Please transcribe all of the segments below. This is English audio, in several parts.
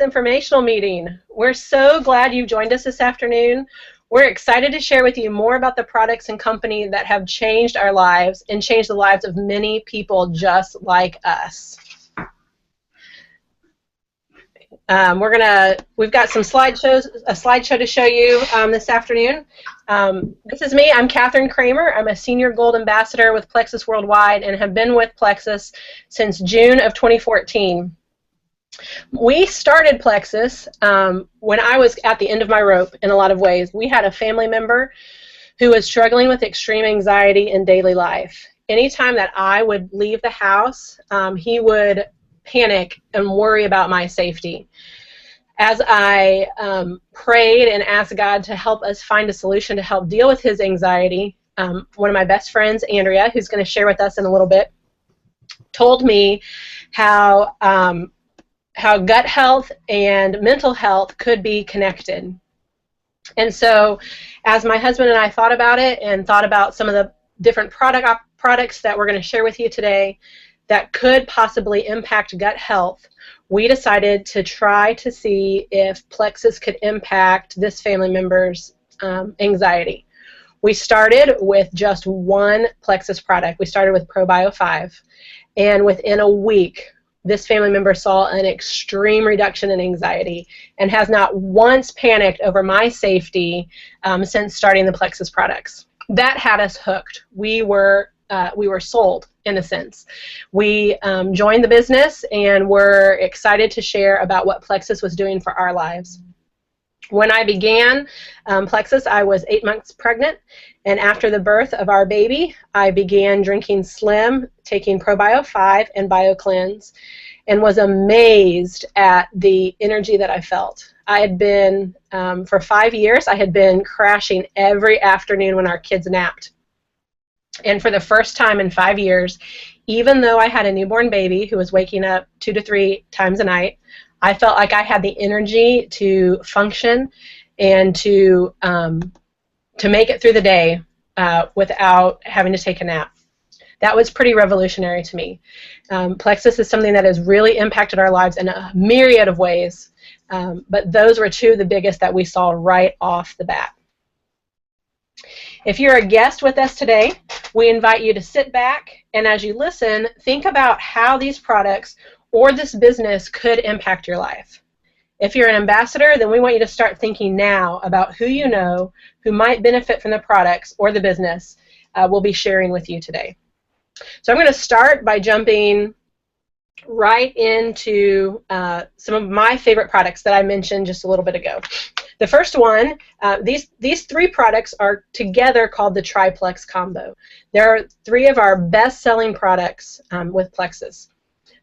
informational meeting. We're so glad you've joined us this afternoon. We're excited to share with you more about the products and company that have changed our lives and changed the lives of many people just like us. We've got some slideshows, a slideshow to show you this afternoon. This is me. I'm Catherine Kramer. I'm a Senior Gold Ambassador with Plexus Worldwide and have been with Plexus since June of 2014. We started Plexus when I was at the end of my rope in a lot of ways. We had a family member who was struggling with extreme anxiety in daily life. Anytime that I would leave the house, he would panic and worry about my safety. As I prayed and asked God to help us find a solution to help deal with his anxiety, one of my best friends, Andrea, who's going to share with us in a little bit, told me how gut health and mental health could be connected. And so as my husband and I thought about it and thought about some of the different products that we're going to share with you today that could possibly impact gut health, we decided to try to see if Plexus could impact this family member's anxiety. We started with just one Plexus product. We started with ProBio 5, and within a week, this family member saw an extreme reduction in anxiety and has not once panicked over my safety since starting the Plexus products. That had us hooked. We were sold, in a sense. We joined the business and were excited to share about what Plexus was doing for our lives. When I began Plexus, I was 8 months pregnant, and after the birth of our baby, I began drinking Slim, taking ProBio 5 and BioCleanse, and was amazed at the energy that I felt. I had been, for 5 years, I had been crashing every afternoon when our kids napped. And for the first time in 5 years, even though I had a newborn baby who was waking up 2 to 3 times a night, I felt like I had the energy to function and to make it through the day without having to take a nap. That was pretty revolutionary to me. Plexus is something that has really impacted our lives in a myriad of ways, but those were two of the biggest that we saw right off the bat. If you're a guest with us today, we invite you to sit back and as you listen, think about how these products or this business could impact your life. If you're an ambassador, then we want you to start thinking now about who you know who might benefit from the products or the business we'll be sharing with you today. So I'm going to start by jumping right into some of my favorite products that I mentioned just a little bit ago. The first one, these three products are together called the Triplex Combo. There are 3 of our best-selling products with Plexus.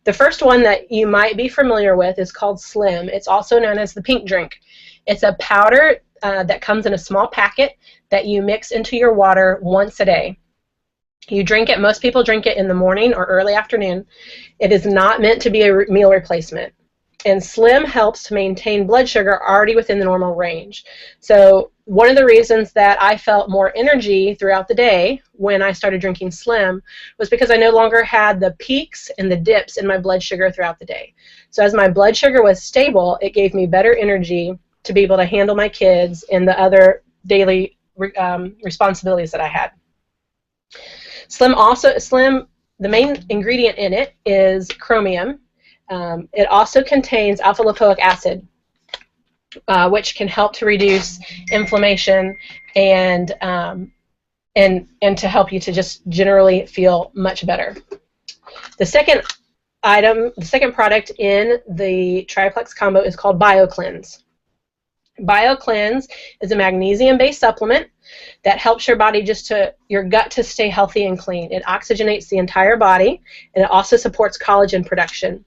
The first one that you might be familiar with is called Slim. It's also known as the pink drink. It's a powder that comes in a small packet that you mix into your water once a day. You drink it, most people drink it in the morning or early afternoon. It is not meant to be a meal replacement. And Slim helps to maintain blood sugar already within the normal range. So one of the reasons that I felt more energy throughout the day when I started drinking Slim was because I no longer had the peaks and the dips in my blood sugar throughout the day. So as my blood sugar was stable, it gave me better energy to be able to handle my kids and the other daily responsibilities that I had. Slim, the main ingredient in it is chromium. It also contains alpha lipoic acid, which can help to reduce inflammation and to help you to just generally feel much better. The second product in the Triplex Combo is called BioCleanse. BioCleanse is a magnesium-based supplement that helps your body your gut to stay healthy and clean. It oxygenates the entire body, and it also supports collagen production.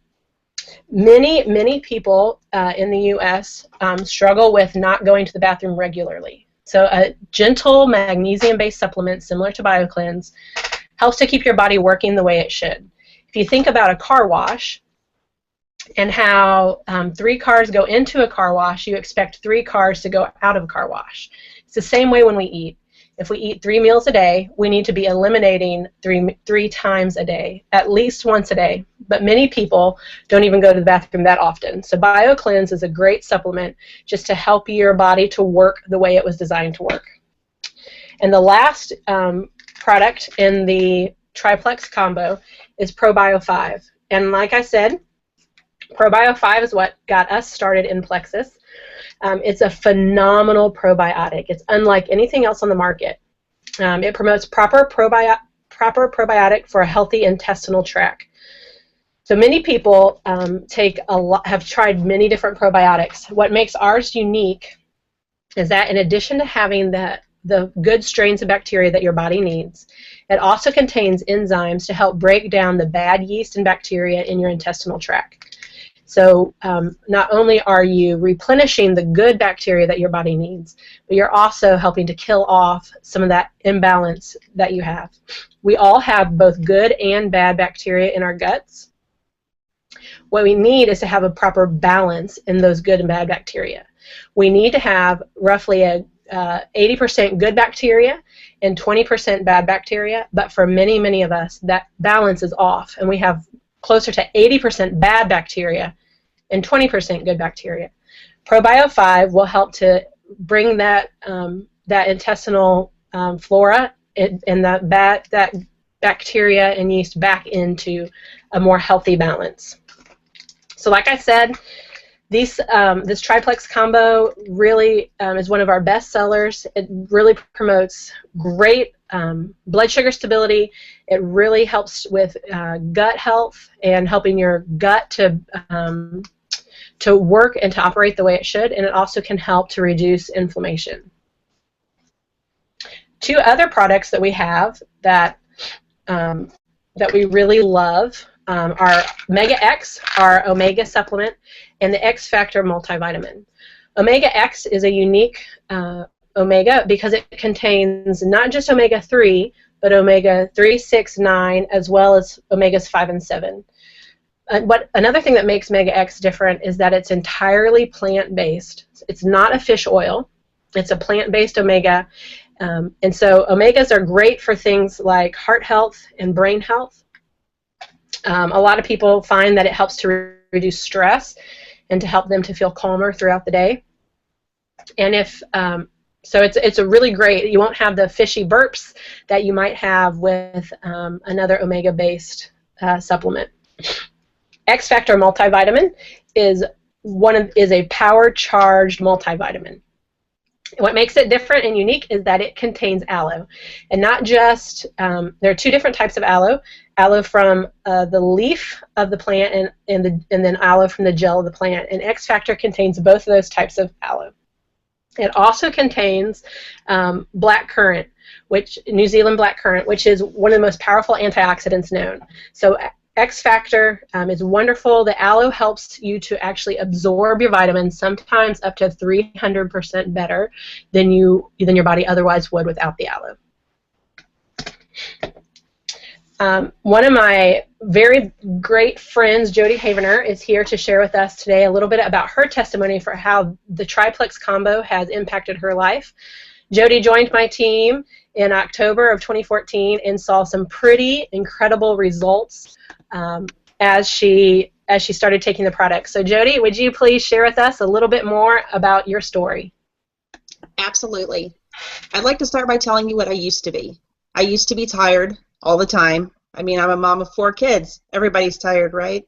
Many people in the U.S. Struggle with not going to the bathroom regularly. So a gentle magnesium-based supplement similar to BioCleanse helps to keep your body working the way it should. If you think about a car wash and how 3 cars go into a car wash, you expect 3 cars to go out of a car wash. It's the same way when we eat. If we eat 3 meals a day, we need to be eliminating three times a day, at least once a day. But many people don't even go to the bathroom that often. So BioCleanse is a great supplement just to help your body to work the way it was designed to work. And the last product in the triplex combo is ProBio 5. And like I said, ProBio 5 is what got us started in Plexus. It's a phenomenal probiotic. It's unlike anything else on the market. It promotes proper probiotic for a healthy intestinal tract. So many people have tried many different probiotics. What makes ours unique is that in addition to having the good strains of bacteria that your body needs, it also contains enzymes to help break down the bad yeast and bacteria in your intestinal tract. So not only are you replenishing the good bacteria that your body needs, but you're also helping to kill off some of that imbalance that you have. We all have both good and bad bacteria in our guts. What we need is to have a proper balance in those good and bad bacteria. We need to have roughly a 80% good bacteria and 20% bad bacteria, but for many, many of us, that balance is off, and we have closer to 80% bad bacteria and 20% good bacteria. ProBio 5 will help to bring that intestinal flora and that bacteria and yeast back into a more healthy balance. So like I said, this triplex combo really is one of our best sellers. It really promotes great blood sugar stability. It really helps with gut health and helping your gut to work and to operate the way it should, and it also can help to reduce inflammation. Two other products that we have that we really love are Omega X, our omega supplement, and the X Factor multivitamin. Omega X is a unique omega because it contains not just omega-3, but omega-3, 6, 9, as well as omegas 5 and 7. But another thing that makes Omega X different is that it's entirely plant-based. It's not a fish oil. It's a plant-based omega. And so omegas are great for things like heart health and brain health. A lot of people find that it helps to reduce stress and to help them to feel calmer throughout the day. And so it's a really great, you won't have the fishy burps that you might have with another omega-based supplement. X Factor multivitamin is a power-charged multivitamin. What makes it different and unique is that it contains aloe, and not just there are two different types of aloe: aloe from the leaf of the plant, and then aloe from the gel of the plant. And X Factor contains both of those types of aloe. It also contains black currant, New Zealand black currant, which is one of the most powerful antioxidants known. So X Factor is wonderful. The aloe helps you to actually absorb your vitamins, sometimes up to 300% better than your body otherwise would without the aloe. One of my very great friends, Jody Havener, is here to share with us today a little bit about her testimony for how the triplex combo has impacted her life. Jody joined my team in October of 2014 and saw some pretty incredible results as she started taking the product. So Jody, would you please share with us a little bit more about your story? Absolutely. I'd like to start by telling you what I used to be. I used to be tired all the time. I mean, I'm a mom of 4 kids. Everybody's tired, right?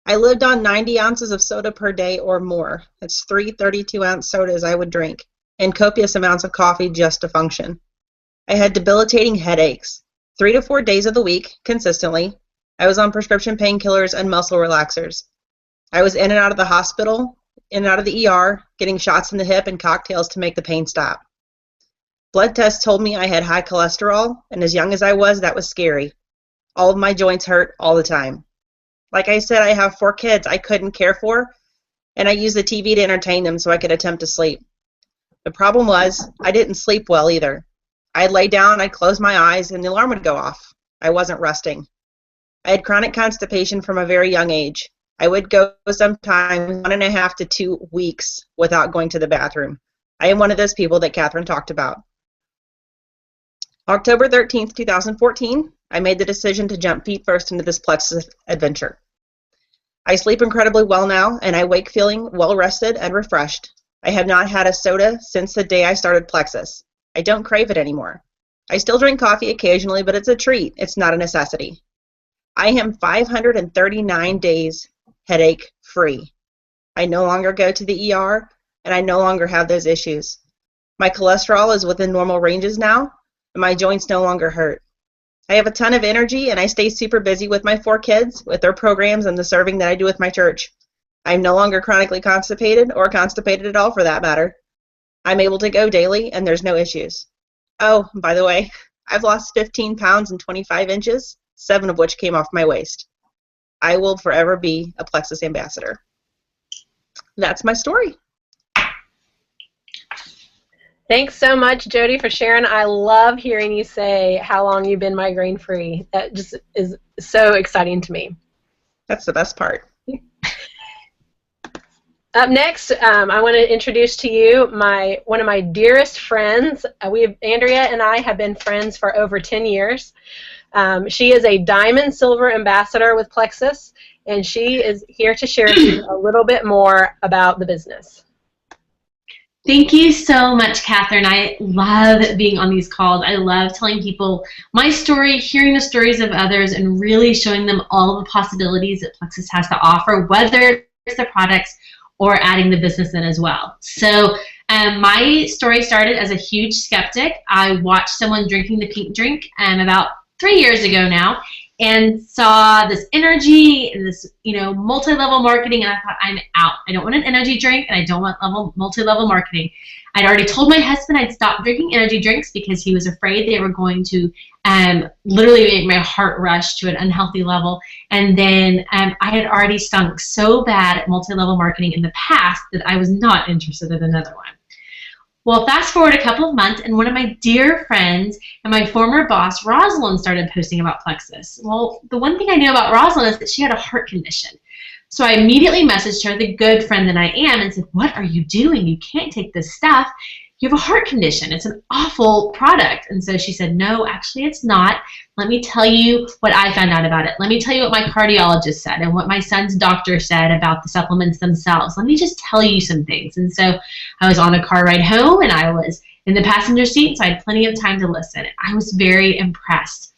I lived on 90 ounces of soda per day or more. That's 3 32-ounce sodas I would drink, and copious amounts of coffee just to function. I had debilitating headaches 3 to 4 days of the week, consistently. I was on prescription painkillers and muscle relaxers. I was in and out of the hospital, in and out of the ER, getting shots in the hip and cocktails to make the pain stop. Blood tests told me I had high cholesterol, and as young as I was, that was scary. All of my joints hurt all the time. Like I said, I have 4 kids I couldn't care for, and I used the TV to entertain them so I could attempt to sleep. The problem was, I didn't sleep well either. I'd lay down, I'd close my eyes, and the alarm would go off. I wasn't resting. I had chronic constipation from a very young age. I would go sometimes 1.5 to 2 weeks without going to the bathroom. I am one of those people that Catherine talked about. October 13th, 2014, I made the decision to jump feet first into this Plexus adventure. I sleep incredibly well now, and I wake feeling well rested and refreshed. I have not had a soda since the day I started Plexus. I don't crave it anymore. I still drink coffee occasionally, but it's a treat. It's not a necessity. I am 539 days headache free. I no longer go to the ER, and I no longer have those issues. My cholesterol is within normal ranges now, and my joints no longer hurt. I have a ton of energy, and I stay super busy with my 4 kids, with their programs, and the serving that I do with my church. I'm no longer chronically constipated, or constipated at all for that matter. I'm able to go daily, and there's no issues. Oh, by the way, I've lost 15 pounds and 25 inches, 7 of which came off my waist. I will forever be a Plexus ambassador. That's my story. Thanks so much, Jody, for sharing. I love hearing you say how long you've been migraine-free. That just is so exciting to me. That's the best part. Up next, I want to introduce to you one of my dearest friends. Andrea and I have been friends for over 10 years. She is a Diamond Silver Ambassador with Plexus, and she is here to share with you a little bit more about the business. Thank you so much, Catherine. I love being on these calls. I love telling people my story, hearing the stories of others, and really showing them all the possibilities that Plexus has to offer, whether it's the products or adding the business in as well. So my story started as a huge skeptic. I watched someone drinking the pink drink about 3 years ago now, and saw this energy and this, multi-level marketing, and I thought, I'm out. I don't want an energy drink, and I don't want multi-level marketing. I'd already told my husband I'd stop drinking energy drinks because he was afraid they were going to literally make my heart rush to an unhealthy level. And then I had already stunk so bad at multi-level marketing in the past that I was not interested in another one. Well, fast forward a couple of months, and one of my dear friends and my former boss, Rosalind, started posting about Plexus. Well, the one thing I knew about Rosalind is that she had a heart condition. So I immediately messaged her, the good friend that I am, and said, what are you doing? You can't take this stuff. You have a heart condition. It's an awful product. And so she said, no, actually it's not. Let me tell you what I found out about it. Let me tell you what my cardiologist said and what my son's doctor said about the supplements themselves. Let me just tell you some things. And so I was on a car ride home, and I was in the passenger seat, so I had plenty of time to listen. I was very impressed.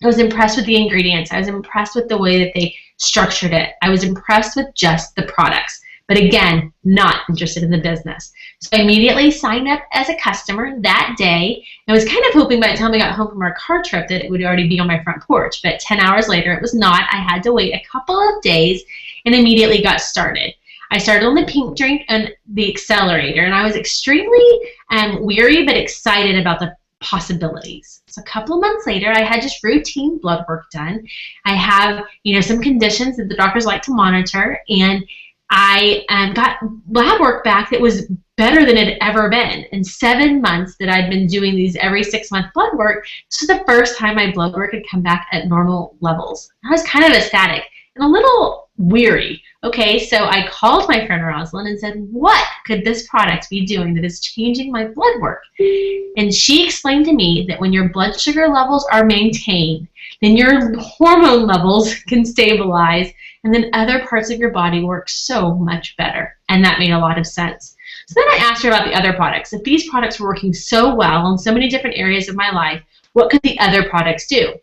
I was impressed with the ingredients. I was impressed with the way that they structured it. I was impressed with just the products. But again, not interested in the business. So I immediately signed up as a customer that day. I was kind of hoping by the time we got home from our car trip that it would already be on my front porch, but 10 hours later it was not. I had to wait a couple of days and immediately got started. I started on the pink drink and the accelerator, and I was extremely weary but excited about the possibilities. So a couple of months later, I had just routine blood work done. I have, some conditions that the doctors like to monitor, and I got lab work back that was better than it had ever been. In 7 months that I'd been doing these every 6-month blood work, this was the first time my blood work had come back at normal levels. I was kind of ecstatic and a little weary. Okay, so I called my friend Rosalind and said, what could this product be doing that is changing my blood work? And she explained to me that when your blood sugar levels are maintained, then your hormone levels can stabilize, and then other parts of your body work so much better. And that made a lot of sense. So then I asked her about the other products. If these products were working so well in so many different areas of my life, what could the other products do?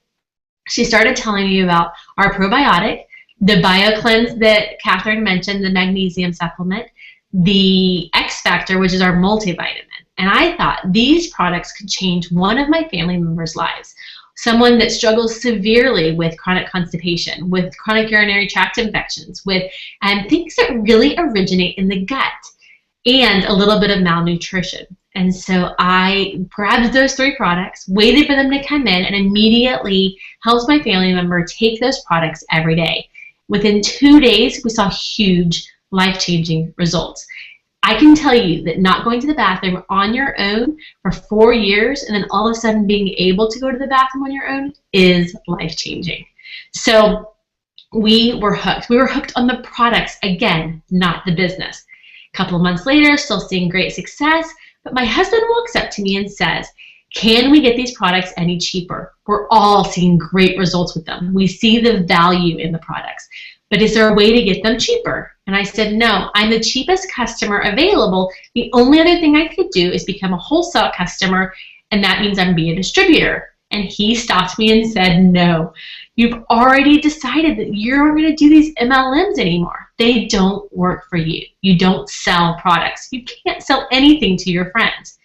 She started telling me about our probiotic, the BioCleanse that Catherine mentioned, the magnesium supplement, the X Factor, which is our multivitamin. And I thought these products could change one of my family members' lives. Someone that struggles severely with chronic constipation, with chronic urinary tract infections, with things that really originate in the gut, and a little bit of malnutrition. And so I grabbed those 3 products, waited for them to come in, and immediately helped my family member take those products every day. Within 2 days, we saw huge, life-changing results. I can tell you that not going to the bathroom on your own for 4 years and then all of a sudden being able to go to the bathroom on your own is life-changing. So we were hooked. We were hooked on the products, again, not the business. A couple of months later, still seeing great success, but my husband walks up to me and says, Can we get these products any cheaper? We're all seeing great results with them. We see the value in the products. But is there a way to get them cheaper? And I said, no, I'm the cheapest customer available. The only other thing I could do is become a wholesale customer, and that means I'm being a distributor. And he stopped me and said, no, you've already decided that you're not going to do these MLMs anymore. They don't work for you. You don't sell products. You can't sell anything to your friends.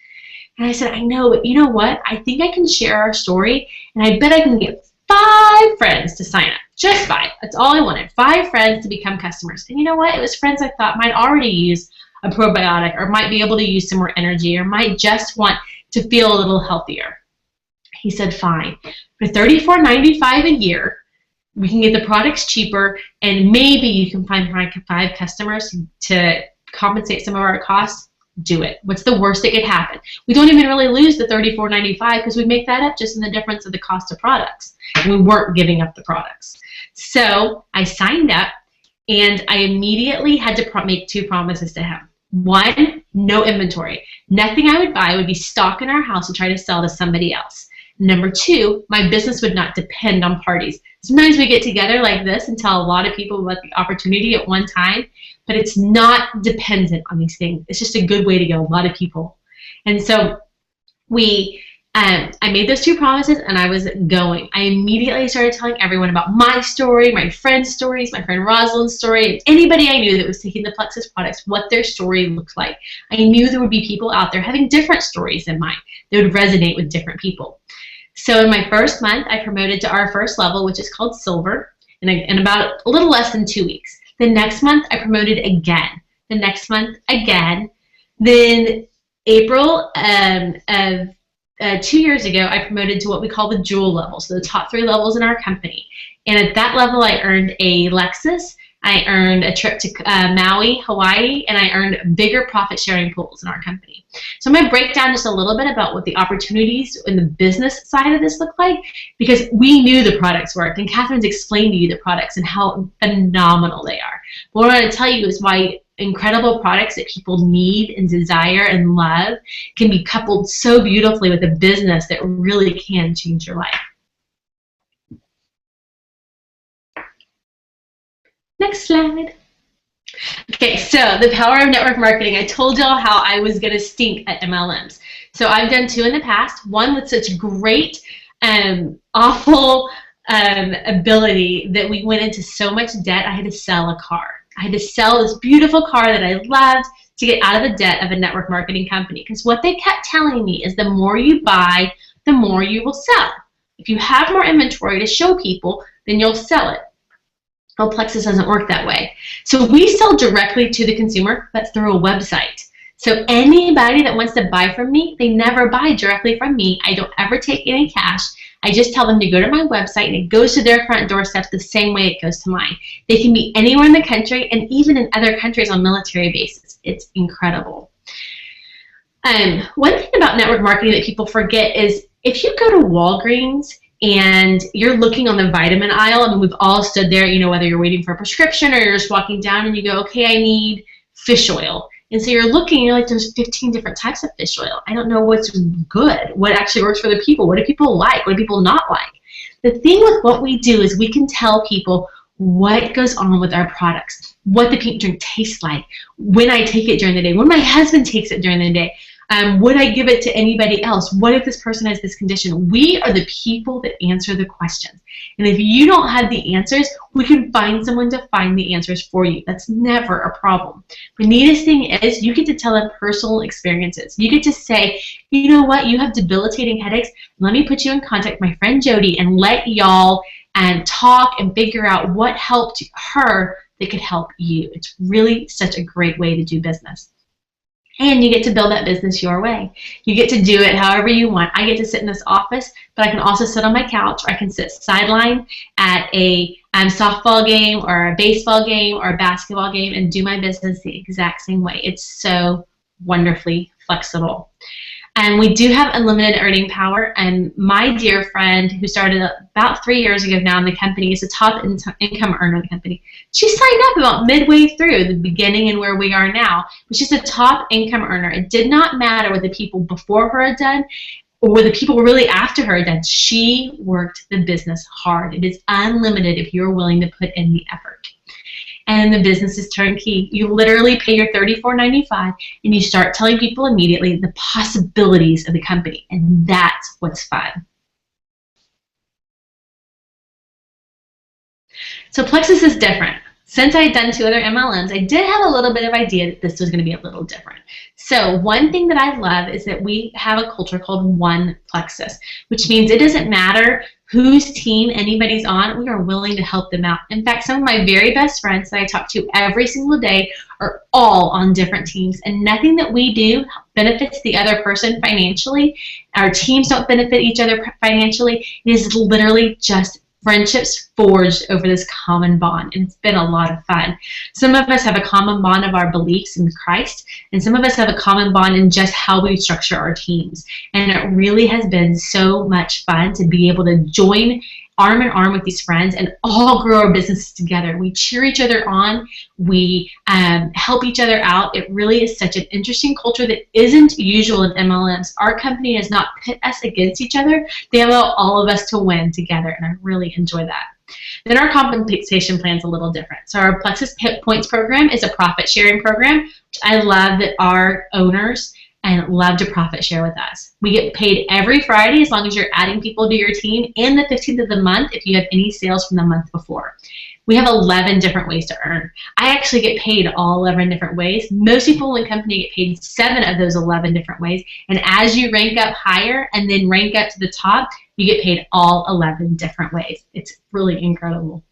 And I said, I know, but you know what? I think I can share our story, and I bet I can get 5 friends to sign up. Just 5. That's all I wanted. 5 friends to become customers. And you know what? It was friends I thought might already use a probiotic, or might be able to use some more energy, or might just want to feel a little healthier. He said, fine. For $34.95 a year, we can get the products cheaper, and maybe you can find 5 customers to compensate some of our costs. Do it. What's the worst that could happen? We don't even really lose the $34.95 because we make that up just in the difference of the cost of products. And we weren't giving up the products. So I signed up, and I immediately had to make 2 promises to him. 1, no inventory. Nothing I would buy would be stock in our house to try to sell to somebody else. Number 2, my business would not depend on parties. Sometimes we get together like this and tell a lot of people about the opportunity at one time, but it's not dependent on these things. It's just a good way to get a lot of people. And so I made those 2 promises, and I was going. I immediately started telling everyone about my story, my friend's stories, my friend Rosalind's story, and anybody I knew that was taking the Plexus products, what their story looked like. I knew there would be people out there having different stories than mine that would resonate with different people. So in my first month, I promoted to our first level, which is called Silver, in about a little less than 2 weeks. The next month, I promoted again. The next month, again. Then April of 2 years ago, I promoted to what we call the Jewel level, so the top 3 levels in our company. And at that level, I earned a Lexus, I earned a trip to Maui, Hawaii, and I earned bigger profit-sharing pools in our company. So I'm going to break down just a little bit about what the opportunities in the business side of this look like, because we knew the products worked, and Catherine's explained to you the products and how phenomenal they are. But what I want to tell you is why incredible products that people need and desire and love can be coupled so beautifully with a business that really can change your life. Next slide. Okay, so the power of network marketing. I told y'all how I was going to stink at MLMs. So I've done 2 in the past, one with such great, awful ability that we went into so much debt, I had to sell a car. I had to sell this beautiful car that I loved to get out of the debt of a network marketing company. Because what they kept telling me is the more you buy, the more you will sell. If you have more inventory to show people, then you'll sell it. Well, Plexus doesn't work that way. So we sell directly to the consumer, but through a website. So anybody that wants to buy from me, they never buy directly from me. I don't ever take any cash. I just tell them to go to my website, and it goes to their front doorstep the same way it goes to mine. They can be anywhere in the country, and even in other countries on military bases. It's incredible. One thing about network marketing that people forget is if you go to Walgreens and you're looking on the vitamin aisle, I mean, we've all stood there, you know, whether you're waiting for a prescription or you're just walking down and you go, okay, I need fish oil. And so you're looking, you're like, there's 15 different types of fish oil. I don't know what's good, what actually works for the people, what do people like, what do people not like. The thing with what we do is we can tell people what goes on with our products, what the pink drink tastes like, when I take it during the day, when my husband takes it during the day. Would I give it to anybody else? What if this person has this condition? We are the people that answer the questions. And if you don't have the answers, we can find someone to find the answers for you. That's never a problem. The neatest thing is you get to tell them personal experiences. You get to say, you know what, you have debilitating headaches. Let me put you in contact with my friend Jody and let y'all talk and figure out what helped her that could help you. It's really such a great way to do business. And you get to build that business your way. You get to do it however you want. I get to sit in this office, but I can also sit on my couch, or I can sit sideline at a softball game or a baseball game or a basketball game and do my business the exact same way. It's so wonderfully flexible. And we do have unlimited earning power. And my dear friend who started about 3 years ago now in the company is a top income earner in the company. She signed up about midway through the beginning and where we are now. But she's a top income earner. It did not matter what the people before her had done. or the people were really after her, that she worked the business hard. It is unlimited if you're willing to put in the effort. And the business is turnkey. You literally pay your $34.95 and you start telling people immediately the possibilities of the company. And that's what's fun. So Plexus is different. Since I had done 2 other MLMs, I did have a little bit of idea that this was going to be a little different. So one thing that I love is that we have a culture called One Plexus, which means it doesn't matter whose team anybody's on, we are willing to help them out. In fact, some of my very best friends that I talk to every single day are all on different teams, and nothing that we do benefits the other person financially. Our teams don't benefit each other financially. It is literally just friendships forged over this common bond, and it's been a lot of fun. Some of us have a common bond of our beliefs in Christ, and some of us have a common bond in just how we structure our teams. And it really has been so much fun to be able to join arm in arm with these friends and all grow our businesses together. We cheer each other on. We help each other out. It really is such an interesting culture that isn't usual in MLMs. Our company does not pit us against each other. They allow all of us to win together, and I really enjoy that. Then our compensation plan is a little different. So our Plexus Points program is a profit sharing program, which I love that our owners and love to profit share with us. We get paid every Friday as long as you're adding people to your team, and the 15th of the month if you have any sales from the month before. We have 11 different ways to earn. I actually get paid all 11 different ways. Most people in the company get paid 7 of those 11 different ways, and as you rank up higher and then rank up to the top, you get paid all 11 different ways. It's really incredible.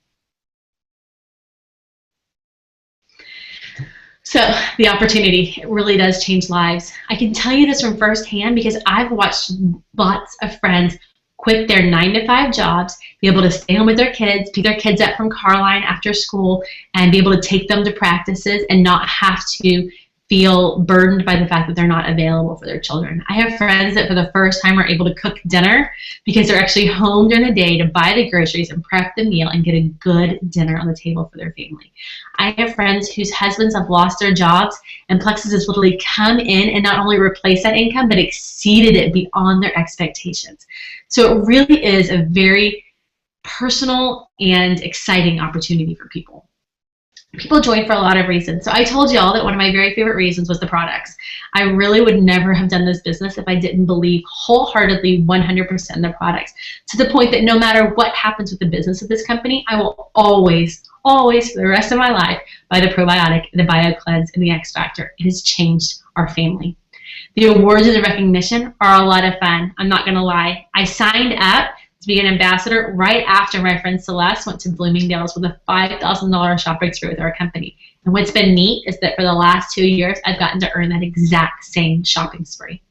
So the opportunity, it really does change lives. I can tell you this from firsthand because I've watched lots of friends quit their 9-to-5 jobs, be able to stay home with their kids, pick their kids up from Carline after school, and be able to take them to practices and not have to feel burdened by the fact that they're not available for their children. I have friends that for the first time are able to cook dinner because they're actually home during the day to buy the groceries and prep the meal and get a good dinner on the table for their family. I have friends whose husbands have lost their jobs, and Plexus has literally come in and not only replaced that income, but exceeded it beyond their expectations. So it really is a very personal and exciting opportunity for people. People join for a lot of reasons. So I told y'all that one of my very favorite reasons was the products. I really would never have done this business if I didn't believe wholeheartedly 100% in the products, to the point that no matter what happens with the business of this company, I will always for the rest of my life buy the probiotic, the BioCleanse, and the X Factor. It has changed our family. The awards and the recognition are a lot of fun. I'm not going to lie. I signed up to be an ambassador right after my friend Celeste went to Bloomingdale's with a $5,000 shopping spree with our company. And what's been neat is that for the last 2 years, I've gotten to earn that exact same shopping spree.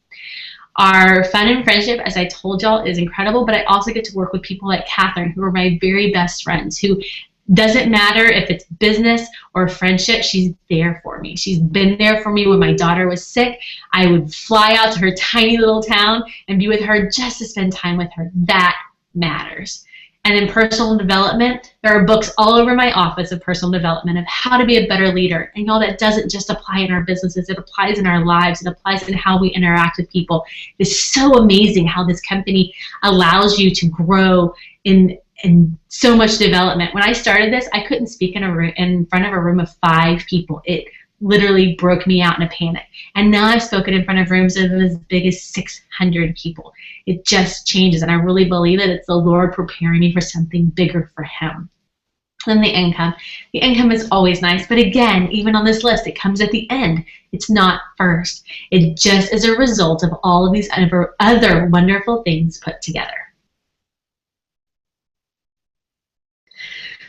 Our fun and friendship, as I told y'all, is incredible, but I also get to work with people like Catherine, who are my very best friends, who doesn't matter if it's business or friendship, she's there for me. She's been there for me when my daughter was sick. I would fly out to her tiny little town and be with her just to spend time with her. That matters. And in personal development, there are books all over my office of personal development of how to be a better leader. And y'all, that doesn't just apply in our businesses, it applies in our lives, it applies in how we interact with people. It's so amazing how this company allows you to grow in so much development. When I started this, I couldn't speak in front of a room of 5 people. It literally broke me out in a panic. And now I've spoken in front of rooms of as big as 600 people. It just changes, and I really believe that it's the Lord preparing me for something bigger for Him. Then the income. The income is always nice, but again, even on this list, it comes at the end. It's not first. It just is a result of all of these other wonderful things put together.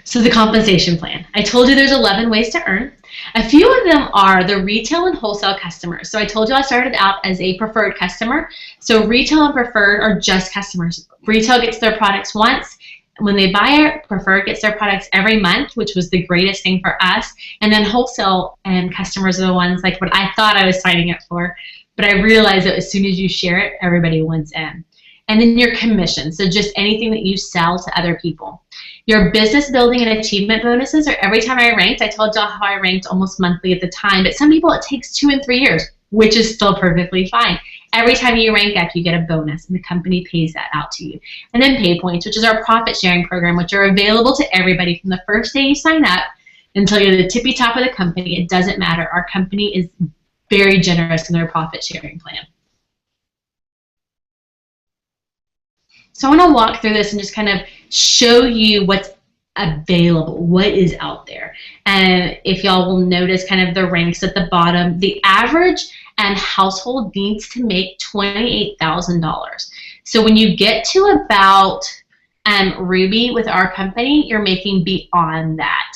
So the compensation plan. I told you there's 11 ways to earn. A few of them are the retail and wholesale customers. So I told you I started out as a preferred customer. So retail and preferred are just customers. Retail gets their products once. When they buy it, preferred gets their products every month, which was the greatest thing for us. And then wholesale and customers are the ones like what I thought I was signing up for. But I realized that as soon as you share it, everybody wants in. And then your commission, so just anything that you sell to other people. Your business building and achievement bonuses are every time I ranked. I told y'all how I ranked almost monthly at the time, but some people it takes 2 and 3 years, which is still perfectly fine. every time you rank up, you get a bonus, and the company pays that out to you. And then pay points, which is our profit sharing program, which are available to everybody from the first day you sign up until you're the tippy top of the company. It doesn't matter. Our company is very generous in their profit sharing plan. So I want to walk through this and just kind of show you what's available, what is out there. And if y'all will notice kind of the ranks at the bottom, the average household needs to make $28,000. So when you get to about Ruby with our company, you're making beyond that.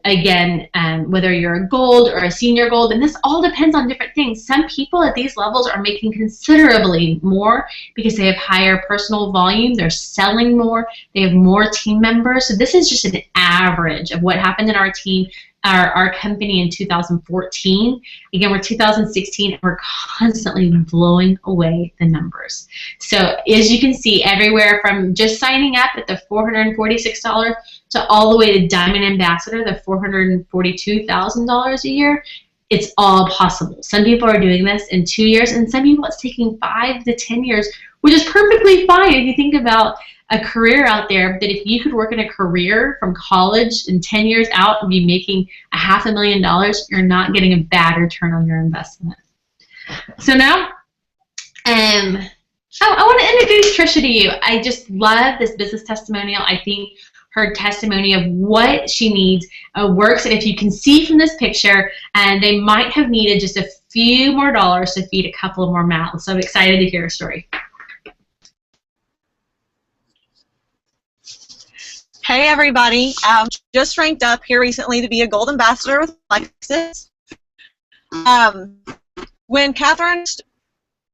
Again, whether you're a gold or a senior gold, and this all depends on different things. Some people at these levels are making considerably more because they have higher personal volume, they're selling more, they have more team members. So this is just an average of what happened in our team, our company in 2014. Again, we're 2016, and we're constantly blowing away the numbers. So as you can see, everywhere from just signing up at the $446 to all the way to Diamond Ambassador, the $442,000 a year, it's all possible. Some people are doing this in 2 years, and some people it's taking 5 to 10 years, which is perfectly fine if you think about a career out there. That if you could work in a career from college and 10 years out and be making $500,000, you're not getting a bad return on your investment. So now, I want to introduce Trisha to you. I just love this business testimonial. I think her testimony of what she needs works, and if you can see from this picture, and they might have needed just a few more dollars to feed a couple of more mouths. So I'm excited to hear her story. Hey everybody, just ranked up here recently to be a gold ambassador with Plexus. When Catherine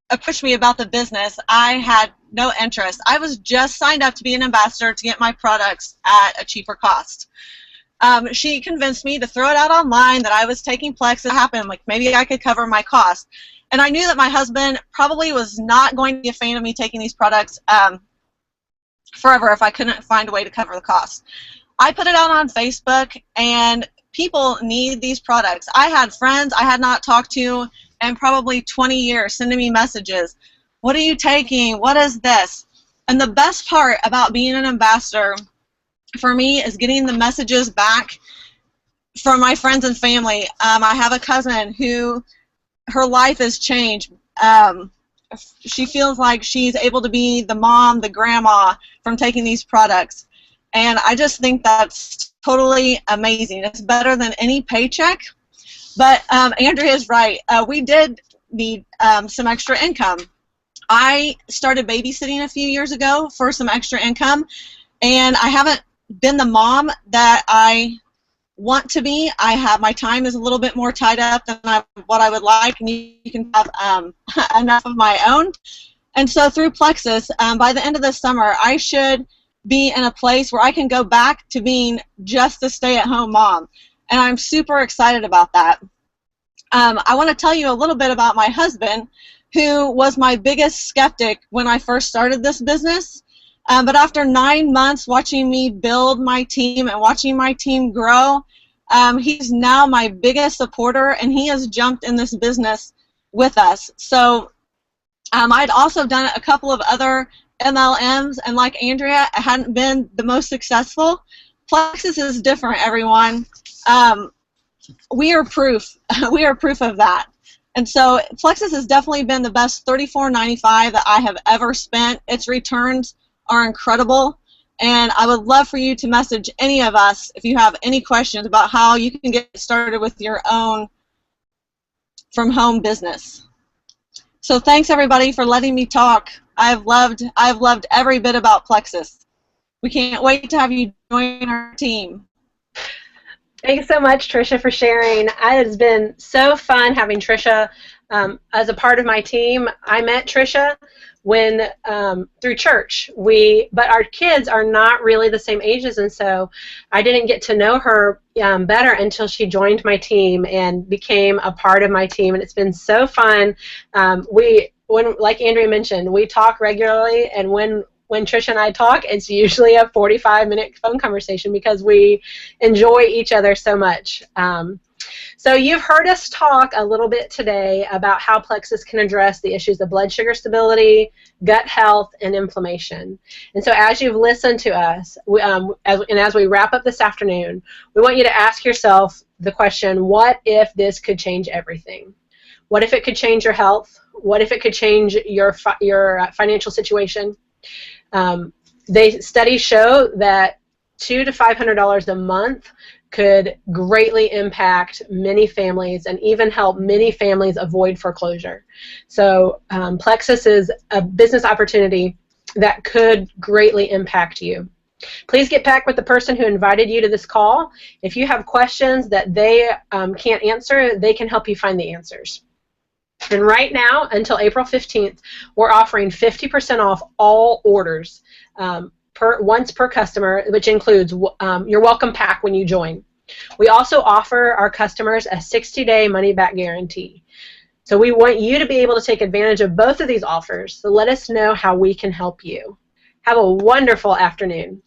approached me about the business, I had no interest. I was just signed up to be an ambassador to get my products at a cheaper cost. She convinced me to throw it out online that I was taking Plexus. It happened, like maybe I could cover my cost. And I knew that my husband probably was not going to be a fan of me taking these products forever if I couldn't find a way to cover the cost. I put it out on Facebook, and people need these products. I had friends I had not talked to in probably 20 years sending me messages. What are you taking? What is this? And the best part about being an ambassador for me is getting the messages back from my friends and family. I have a cousin who her life has changed. She feels like she's able to be the mom, the grandma from taking these products. And I just think that's totally amazing. It's better than any paycheck. But Andrea's right. We did need some extra income. I started babysitting a few years ago for some extra income, and I haven't been the mom that I want to be. My time is a little bit more tied up than what I would like, and you can have enough of my own. And so through Plexus, by the end of the summer, I should be in a place where I can go back to being just a stay-at-home mom, and I'm super excited about that. I want to tell you a little bit about my husband, who was my biggest skeptic when I first started this business. But after 9 months watching me build my team and watching my team grow, he's now my biggest supporter, and he has jumped in this business with us. So I'd also done a couple of other MLMs, and like Andrea, I hadn't been the most successful. Plexus is different, everyone. We are proof. We are proof of that. And so Plexus has definitely been the best $34.95 that I have ever spent. Its returns are incredible, and I would love for you to message any of us if you have any questions about how you can get started with your own from-home business. So thanks everybody for letting me talk. I've loved every bit about Plexus. We can't wait to have you join our team. Thanks so much, Trisha, for sharing. It has been so fun having Trisha as a part of my team. I met Trisha when through church. But our kids are not really the same ages, and so I didn't get to know her better until she joined my team and became a part of my team, and it's been so fun. Like Andrea mentioned, we talk regularly, and when Trisha and I talk, it's usually a 45-minute phone conversation because we enjoy each other so much. So you've heard us talk a little bit today about how Plexus can address the issues of blood sugar stability, gut health, and inflammation. And so as you've listened to us, as we wrap up this afternoon, we want you to ask yourself the question, what if this could change everything? What if it could change your health? What if it could change your financial situation? Studies show that $200 to $500 a month could greatly impact many families and even help many families avoid foreclosure. So Plexus is a business opportunity that could greatly impact you. Please get back with the person who invited you to this call. If you have questions that they can't answer, they can help you find the answers. And right now, until April 15th, we're offering 50% off all orders once per customer, which includes your welcome pack when you join. We also offer our customers a 60-day money-back guarantee. So we want you to be able to take advantage of both of these offers. So let us know how we can help you. Have a wonderful afternoon.